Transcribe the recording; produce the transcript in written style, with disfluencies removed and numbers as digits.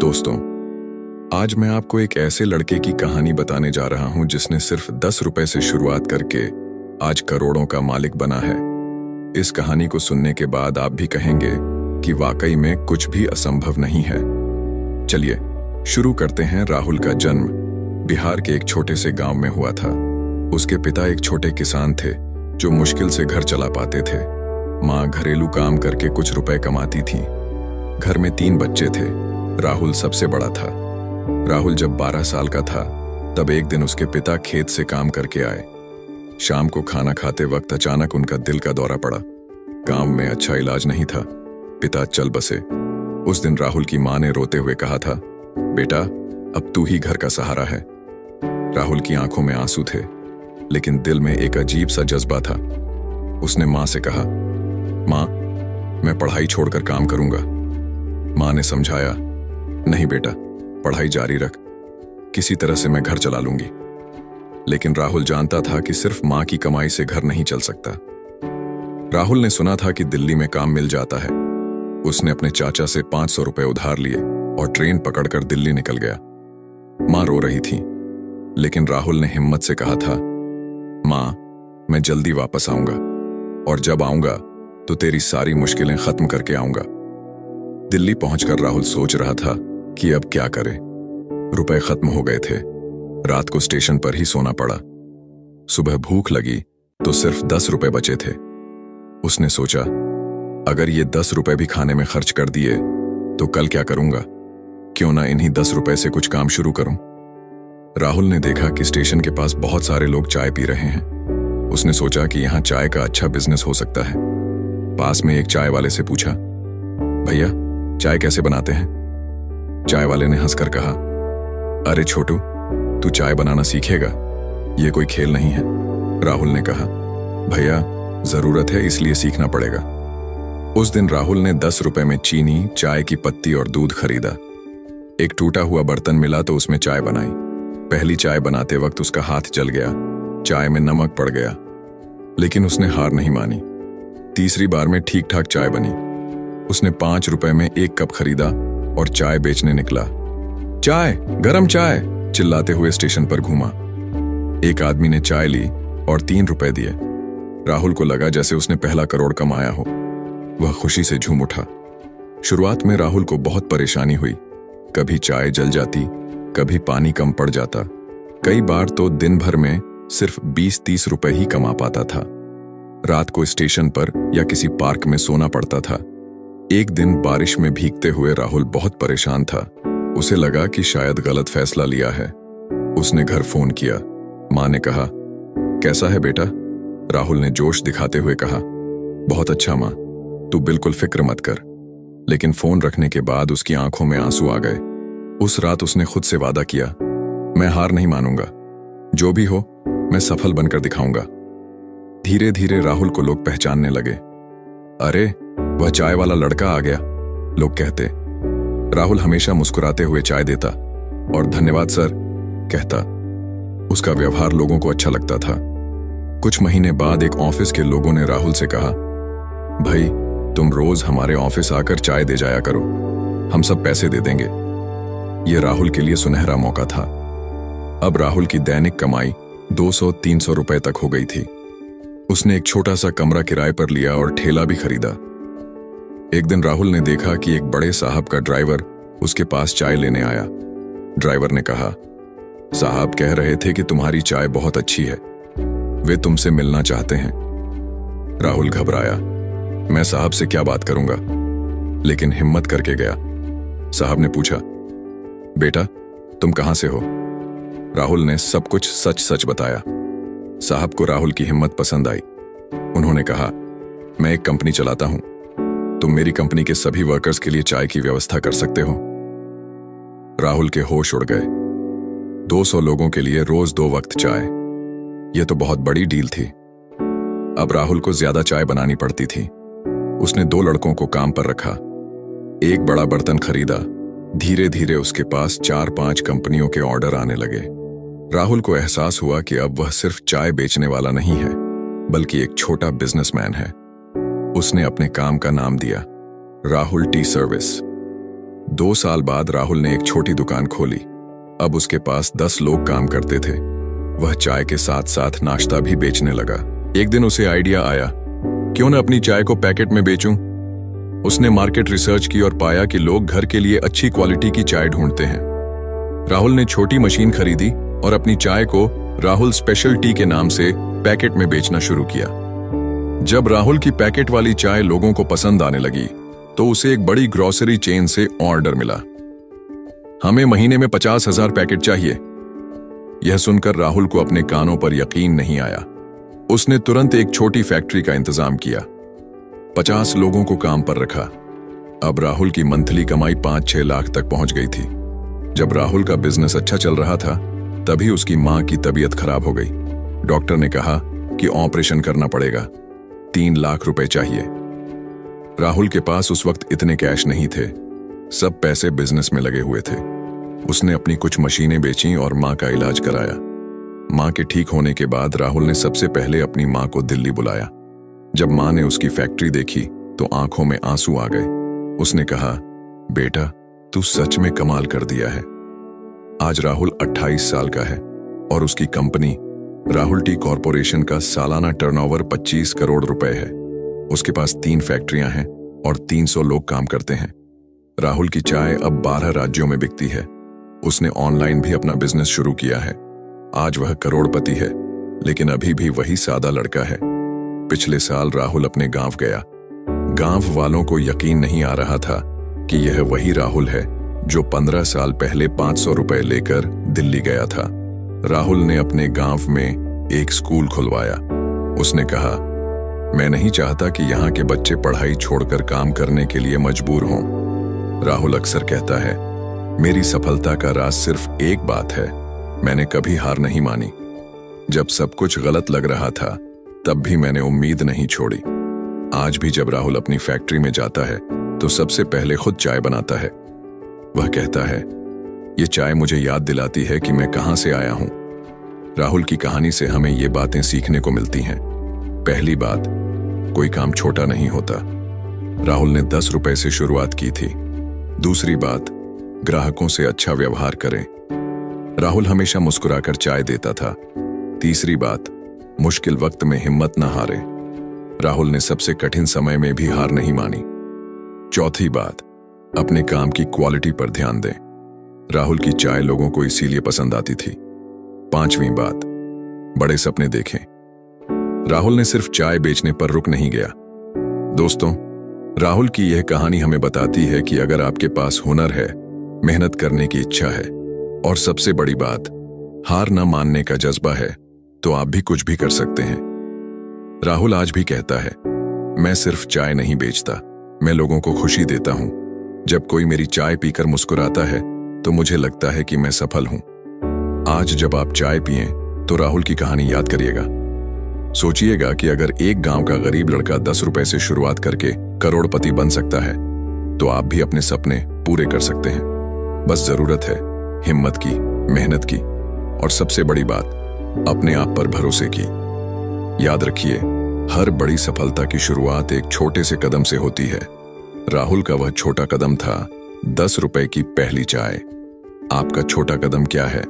दोस्तों, आज मैं आपको एक ऐसे लड़के की कहानी बताने जा रहा हूं जिसने सिर्फ 10 रुपए से शुरुआत करके आज करोड़ों का मालिक बना है। इस कहानी को सुनने के बाद आप भी कहेंगे कि वाकई में कुछ भी असंभव नहीं है। चलिए शुरू करते हैं। राहुल का जन्म बिहार के एक छोटे से गांव में हुआ था। उसके पिता एक छोटे किसान थे जो मुश्किल से घर चला पाते थे। माँ घरेलू काम करके कुछ रुपए कमाती थी। घर में 3 बच्चे थे। राहुल सबसे बड़ा था। राहुल जब 12 साल का था तब एक दिन उसके पिता खेत से काम करके आए। शाम को खाना खाते वक्त अचानक उनका दिल का दौरा पड़ा। गांव में अच्छा इलाज नहीं था। पिता चल बसे। उस दिन राहुल की मां ने रोते हुए कहा था, बेटा अब तू ही घर का सहारा है। राहुल की आंखों में आंसू थे, लेकिन दिल में एक अजीब सा जज्बा था। उसने मां से कहा, मां मैं पढ़ाई छोड़कर काम करूंगा। मां ने समझाया, नहीं बेटा पढ़ाई जारी रख, किसी तरह से मैं घर चला लूंगी। लेकिन राहुल जानता था कि सिर्फ मां की कमाई से घर नहीं चल सकता। राहुल ने सुना था कि दिल्ली में काम मिल जाता है। उसने अपने चाचा से 500 रुपए उधार लिए और ट्रेन पकड़कर दिल्ली निकल गया। मां रो रही थी, लेकिन राहुल ने हिम्मत से कहा था, मां मैं जल्दी वापस आऊंगा और जब आऊंगा तो तेरी सारी मुश्किलें खत्म करके आऊंगा। दिल्ली पहुंचकर राहुल सोच रहा था कि अब क्या करे। रुपए खत्म हो गए थे। रात को स्टेशन पर ही सोना पड़ा। सुबह भूख लगी तो सिर्फ 10 रुपए बचे थे। उसने सोचा, अगर ये 10 रुपए भी खाने में खर्च कर दिए तो कल क्या करूंगा? क्यों ना इन्हीं 10 रुपए से कुछ काम शुरू करूं। राहुल ने देखा कि स्टेशन के पास बहुत सारे लोग चाय पी रहे हैं। उसने सोचा कि यहां चाय का अच्छा बिजनेस हो सकता है। पास में एक चाय वाले से पूछा, भैया चाय कैसे बनाते हैं? चाय वाले ने हंसकर कहा, अरे छोटू तू चाय बनाना सीखेगा, ये कोई खेल नहीं है। राहुल ने कहा, भैया जरूरत है इसलिए सीखना पड़ेगा। उस दिन राहुल ने 10 रुपए में चीनी, चाय की पत्ती और दूध खरीदा। एक टूटा हुआ बर्तन मिला तो उसमें चाय बनाई। पहली चाय बनाते वक्त उसका हाथ जल गया, चाय में नमक पड़ गया, लेकिन उसने हार नहीं मानी। तीसरी बार में ठीक ठाक चाय बनी। उसने 5 रुपए में 1 कप खरीदा और चाय बेचने निकला। चाय, गरम चाय चिल्लाते हुए स्टेशन पर घूमा। एक आदमी ने चाय ली और 3 रुपए दिए। राहुल को लगा जैसे उसने पहला करोड़ कमाया हो। वह खुशी से झूम उठा। शुरुआत में राहुल को बहुत परेशानी हुई। कभी चाय जल जाती, कभी पानी कम पड़ जाता। कई बार तो दिन भर में सिर्फ 20-30 रुपए ही कमा पाता था। रात को स्टेशन पर या किसी पार्क में सोना पड़ता था। एक दिन बारिश में भीगते हुए राहुल बहुत परेशान था। उसे लगा कि शायद गलत फैसला लिया है। उसने घर फोन किया। मां ने कहा, कैसा है बेटा? राहुल ने जोश दिखाते हुए कहा, बहुत अच्छा मां, तू बिल्कुल फिक्र मत कर। लेकिन फोन रखने के बाद उसकी आंखों में आंसू आ गए। उस रात उसने खुद से वादा किया, मैं हार नहीं मानूंगा, जो भी हो मैं सफल बनकर दिखाऊंगा। धीरे धीरे राहुल को लोग पहचानने लगे। अरे वह चाय वाला लड़का आ गया, लोग कहते। राहुल हमेशा मुस्कुराते हुए चाय देता और धन्यवाद सर कहता। उसका व्यवहार लोगों को अच्छा लगता था। कुछ महीने बाद एक ऑफिस के लोगों ने राहुल से कहा, भाई तुम रोज हमारे ऑफिस आकर चाय दे जाया करो, हम सब पैसे दे देंगे। यह राहुल के लिए सुनहरा मौका था। अब राहुल की दैनिक कमाई 200-300 रुपए तक हो गई थी। उसने एक छोटा सा कमरा किराए पर लिया और ठेला भी खरीदा। एक दिन राहुल ने देखा कि एक बड़े साहब का ड्राइवर उसके पास चाय लेने आया। ड्राइवर ने कहा, साहब कह रहे थे कि तुम्हारी चाय बहुत अच्छी है, वे तुमसे मिलना चाहते हैं। राहुल घबराया, मैं साहब से क्या बात करूंगा, लेकिन हिम्मत करके गया। साहब ने पूछा, बेटा तुम कहां से हो? राहुल ने सब कुछ सच सच बताया। साहब को राहुल की हिम्मत पसंद आई। उन्होंने कहा, मैं एक कंपनी चलाता हूं, तुम मेरी कंपनी के सभी वर्कर्स के लिए चाय की व्यवस्था कर सकते हो। राहुल के होश उड़ गए। 200 लोगों के लिए रोज 2 वक्त चाय, यह तो बहुत बड़ी डील थी। अब राहुल को ज्यादा चाय बनानी पड़ती थी। उसने 2 लड़कों को काम पर रखा। एक बड़ा बर्तन खरीदा। धीरे धीरे उसके पास 4-5 कंपनियों के ऑर्डर आने लगे। राहुल को एहसास हुआ कि अब वह सिर्फ चाय बेचने वाला नहीं है, बल्कि एक छोटा बिजनेसमैन है। उसने अपने काम का नाम दिया, राहुल टी सर्विस। 2 साल बाद राहुल ने एक छोटी दुकान खोली। अब उसके पास 10 लोग काम करते थे। वह चाय के साथ साथ नाश्ता भी बेचने लगा। एक दिन उसे आइडिया आया, क्यों न अपनी चाय को पैकेट में बेचूं? उसने मार्केट रिसर्च की और पाया कि लोग घर के लिए अच्छी क्वालिटी की चाय ढूंढते हैं। राहुल ने छोटी मशीन खरीदी और अपनी चाय को राहुल स्पेशल टी के नाम से पैकेट में बेचना शुरू किया। जब राहुल की पैकेट वाली चाय लोगों को पसंद आने लगी तो उसे एक बड़ी ग्रोसरी चेन से ऑर्डर मिला। हमें महीने में 50,000 पैकेट चाहिए। यह सुनकर राहुल को अपने कानों पर यकीन नहीं आया। उसने तुरंत एक छोटी फैक्ट्री का इंतजाम किया, 50 लोगों को काम पर रखा। अब राहुल की मंथली कमाई 5-6 लाख तक पहुंच गई थी। जब राहुल का बिजनेस अच्छा चल रहा था, तभी उसकी मां की तबीयत खराब हो गई। डॉक्टर ने कहा कि ऑपरेशन करना पड़ेगा, 3 लाख रुपए चाहिए। राहुल के पास उस वक्त इतने कैश नहीं थे, सब पैसे बिजनेस में लगे हुए थे। उसने अपनी कुछ मशीनें बेचीं और मां का इलाज कराया। मां के ठीक होने के बाद राहुल ने सबसे पहले अपनी मां को दिल्ली बुलाया। जब मां ने उसकी फैक्ट्री देखी तो आंखों में आंसू आ गए। उसने कहा, बेटा तू सच में कमाल कर दिया है। आज राहुल 28 साल का है और उसकी कंपनी राहुल टी कॉरपोरेशन का सालाना टर्नओवर 25 करोड़ रुपए है। उसके पास 3 फैक्ट्रियां हैं और 300 लोग काम करते हैं। राहुल की चाय अब 12 राज्यों में बिकती है। उसने ऑनलाइन भी अपना बिजनेस शुरू किया है। आज वह करोड़पति है, लेकिन अभी भी वही सादा लड़का है। पिछले साल राहुल अपने गांव गया। गांव वालों को यकीन नहीं आ रहा था कि यह वही राहुल है जो 15 साल पहले 500 रुपए लेकर दिल्ली गया था। राहुल ने अपने गांव में एक स्कूल खुलवाया। उसने कहा, मैं नहीं चाहता कि यहाँ के बच्चे पढ़ाई छोड़कर काम करने के लिए मजबूर हों। राहुल अक्सर कहता है, मेरी सफलता का राज सिर्फ एक बात है, मैंने कभी हार नहीं मानी। जब सब कुछ गलत लग रहा था तब भी मैंने उम्मीद नहीं छोड़ी। आज भी जब राहुल अपनी फैक्ट्री में जाता है तो सबसे पहले खुद चाय बनाता है। वह कहता है, ये चाय मुझे याद दिलाती है कि मैं कहां से आया हूं। राहुल की कहानी से हमें ये बातें सीखने को मिलती हैं। पहली बात, कोई काम छोटा नहीं होता। राहुल ने 10 रुपए से शुरुआत की थी। दूसरी बात, ग्राहकों से अच्छा व्यवहार करें। राहुल हमेशा मुस्कुराकर चाय देता था। तीसरी बात, मुश्किल वक्त में हिम्मत न हारे। राहुल ने सबसे कठिन समय में भी हार नहीं मानी। चौथी बात, अपने काम की क्वालिटी पर ध्यान दें। राहुल की चाय लोगों को इसीलिए पसंद आती थी। 5वीं बात, बड़े सपने देखें। राहुल ने सिर्फ चाय बेचने पर रुक नहीं गया। दोस्तों, राहुल की यह कहानी हमें बताती है कि अगर आपके पास हुनर है, मेहनत करने की इच्छा है और सबसे बड़ी बात, हार न मानने का जज्बा है, तो आप भी कुछ भी कर सकते हैं। राहुल आज भी कहता है, मैं सिर्फ चाय नहीं बेचता, मैं लोगों को खुशी देता हूं। जब कोई मेरी चाय पीकर मुस्कुराता है तो मुझे लगता है कि मैं सफल हूं। आज जब आप चाय पिएं तो राहुल की कहानी याद करिएगा। सोचिएगा कि अगर एक गांव का गरीब लड़का 10 रुपए से शुरुआत करके करोड़पति बन सकता है, तो आप भी अपने सपने पूरे कर सकते हैं। बस जरूरत है हिम्मत की, मेहनत की और सबसे बड़ी बात, अपने आप पर भरोसे की। याद रखिए, हर बड़ी सफलता की शुरुआत एक छोटे से कदम से होती है। राहुल का वह छोटा कदम था 10 रुपए की पहली चाय। आपका छोटा कदम क्या है?